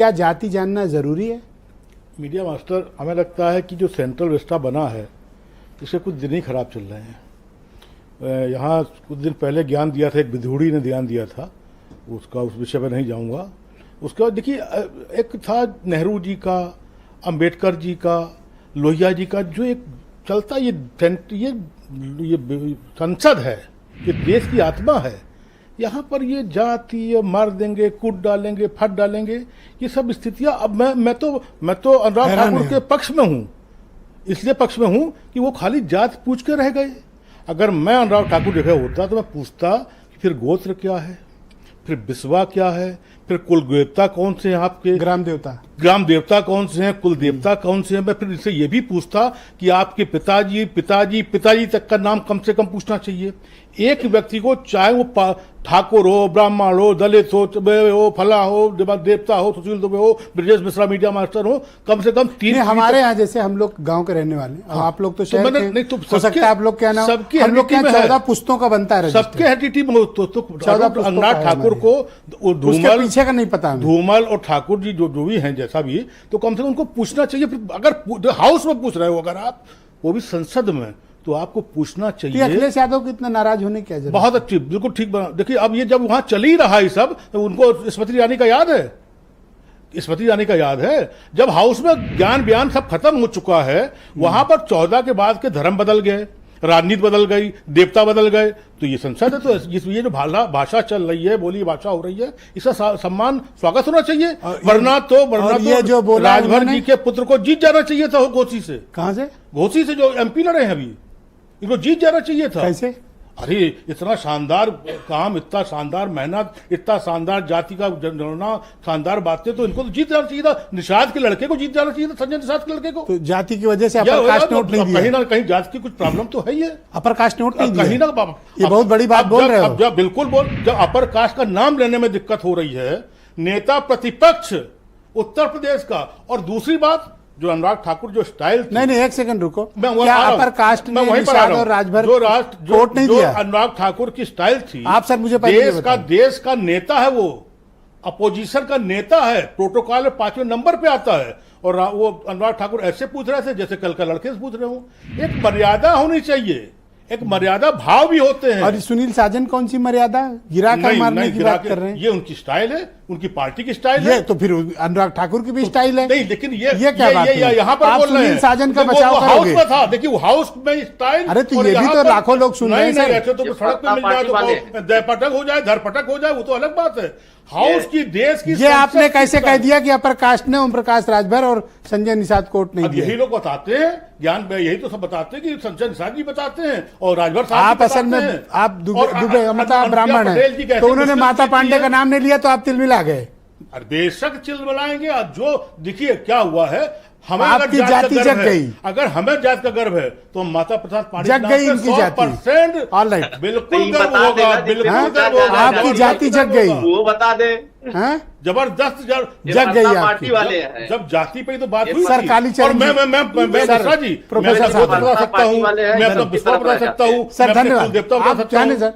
क्या जाति जानना जरूरी है? मीडिया मास्टर, हमें लगता है कि जो सेंट्रल विस्टा बना है इसके कुछ दिन ही खराब चल रहे हैं। यहाँ कुछ दिन पहले ज्ञान दिया था, एक विधूड़ी ने ध्यान दिया था, उसका उस विषय पर नहीं जाऊँगा। उसके बाद देखिए, एक था नेहरू जी का, अंबेडकर जी का, लोहिया जी का, जो एक चलता ये संसद है, ये देश की आत्मा है। यहाँ पर ये जाति, ये मार देंगे, कूट डालेंगे, फट डालेंगे, ये सब स्थितियाँ। अब मैं तो अनुराग ठाकुर के पक्ष में हूँ, इसलिए पक्ष में हूँ कि वो खाली जात पूछ के रह गए। अगर मैं अनुराग ठाकुर जगह होता तो मैं पूछता कि फिर गोत्र क्या है, फिर बिस्वा क्या है, फिर कुल देवता कौन से हैं आपके, ग्राम देवता कौन से हैं, कुल देवता कौन से हैं। मैं फिर इससे ये भी पूछता कि आपके पिताजी पिताजी पिताजी तक का नाम कम से कम पूछना चाहिए। एक व्यक्ति को, चाहे वो ठाकुर हो, ब्राह्मण हो, दलित हो, फला हो, देवता हो, सुशील दुबे हो, ब्रजेश मिश्रा मीडिया मास्टर हो, कम से कम 3। हमारे यहाँ जैसे हम लोग गांव के रहने वाले, हाँ, आप लोग तो शहर के, नहीं तो हो सकता है आप लोग क्या नाम, हम लोग क्या 14 पुस्तों का बनता है, सबके हेडिटी में हो तो 14 अनुराग ठाकुर को धूमल पीछे का नहीं पता, धूमल और ठाकुर जी जो भी हैं, जैसा भी, तो कम से कम उनको पूछना चाहिए। अगर हाउस में पूछ रहे हो, अगर आप वो भी संसद में, तो आपको पूछना चाहिए। अखिलेश यादव को इतना नाराज होने की जरूरत? बहुत अच्छी, बिल्कुल ठीक बना। देखिए, अब ये जब वहां चल ही रहा है सब, तो उनको स्मृति ईरानी का याद है, स्मृति ईरानी का याद है। जब हाउस में ज्ञान बयान सब खत्म हो चुका है, वहां पर 14 के बाद के धर्म बदल गए, राजनीति बदल गई, देवता बदल गए, तो ये संसद है। तो ये जो भाषा चल रही है, बोली भाषा हो रही है, इसका सम्मान, स्वागत होना चाहिए। वरना तो राजभर जी के पुत्र को जीत जाना चाहिए था घोसी से। कहां से? घोसी से, जो MP लड़े हैं अभी, इनको जीत जाना चाहिए था। कैसे? अरे इतना शानदार काम, इतना शानदार मेहनत, इतना शानदार जाति का जनगणना, शानदार बातें, तो इनको तो जीत जाना चाहिए था। निषाद के लड़के को जीत जाना चाहिए था, संजय निषाद के लड़के को। तो जाति की वजह से अपर कास्ट नोट नहीं दिया? कहीं ना कहीं जाति की कुछ प्रॉब्लम तो है ही है। अपर कास्ट नोट नहीं दिया कहीं ना, ये बहुत बड़ी बात बोल रहे हो। जब बिल्कुल जब अपर कास्ट का नाम लेने में दिक्कत हो रही है, नेता प्रतिपक्ष उत्तर प्रदेश का, और दूसरी बात जो अनुराग ठाकुर जो स्टाइल, नहीं एक सेकंड रुको, क्या अपर कास्ट में निषाद और राजभर वोट नहीं दिया? अनुराग ठाकुर की स्टाइल थी। आप सर मुझे देश का नेता है, वो अपोजिशन का नेता है, प्रोटोकॉल में 5वें नंबर पे आता है, और वो अनुराग ठाकुर ऐसे पूछ रहे थे जैसे कल का लड़के से पूछ रहे हो। एक मर्यादा होनी चाहिए, एक मर्यादा भाव भी होते हैं। और सुनील साजन कौन सी मर्यादा गिराकर मारने की बात कर रहे हैं? ये उनकी स्टाइल है, उनकी पार्टी की स्टाइल है। तो फिर अनुराग ठाकुर की भी स्टाइल है। नहीं, लेकिन ये क्या बात है? यहाँ पर बोल रहे हैं सुनील साजन का बचाव करोगे? हाउस में था, देखिए वो हाउस में स्टाइल। अरे तो ये भी तो लाखों लोग सुन रहे हैं सर। ऐसे तो सड़क पे मिल जाए तो दयपटक हो जाए, धरपटक हो जाए, वो तो अलग बात है। हाउस की, देश की, ये आपने कैसे कह दिया कि अपर कास्ट ने ओम प्रकाश राजभर और संजय निषाद को वोट नहीं दिया? यही लोग बताते हैं, ज्ञान यही तो सब बताते हैं कि संजय निषाद जी बताते हैं और राजभर साहब। आप असल में आप दुबे मतलब ब्राह्मण है, तो उन्होंने माता पांडे का नाम नहीं लिया तो आप तिलमिला गए। बेशक चिलमिलाएंगे। जो देखिए क्या हुआ है, हमें आपकी जाति जग गई। अगर हमें जात का गर्व है तो माता प्रसाद पांडे जग गई इनकी जाति। 100% ऑलराइट, बिल्कुल गर्व होगा, बिल्कुल गर्व होगा। आपकी जाति जग गई, वो बता दे। जबरदस्त जग गई पार्टी वाले हैं। जब जाति पे तो बात हुई सर, काली और मैं प्रोफेसर साहब बता सकता हूँ, मैं अपना विश्वास बता सकता हूँ, सर। धन्यवाद, देवता बता सकता हूँ।